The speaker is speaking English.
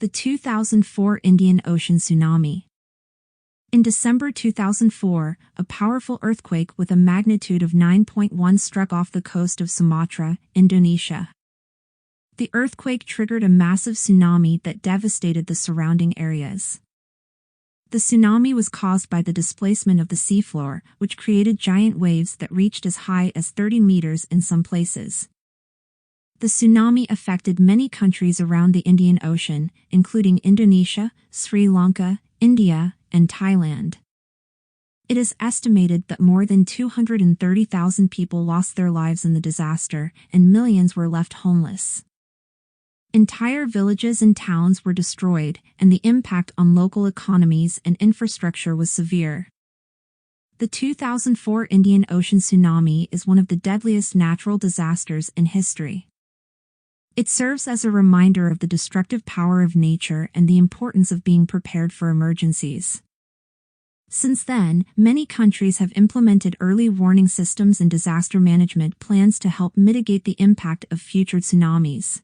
The 2004 Indian Ocean Tsunami. In December 2004, a powerful earthquake with a magnitude of 9.1 struck off the coast of Sumatra, Indonesia. The earthquake triggered a massive tsunami that devastated the surrounding areas. The tsunami was caused by the displacement of the seafloor, which created giant waves that reached as high as 30 meters in some places. The tsunami affected many countries around the Indian Ocean, including Indonesia, Sri Lanka, India, and Thailand. It is estimated that more than 230,000 people lost their lives in the disaster, and millions were left homeless. Entire villages and towns were destroyed, and the impact on local economies and infrastructure was severe. The 2004 Indian Ocean tsunami is one of the deadliest natural disasters in history. It serves as a reminder of the destructive power of nature and the importance of being prepared for emergencies. Since then, many countries have implemented early warning systems and disaster management plans to help mitigate the impact of future tsunamis.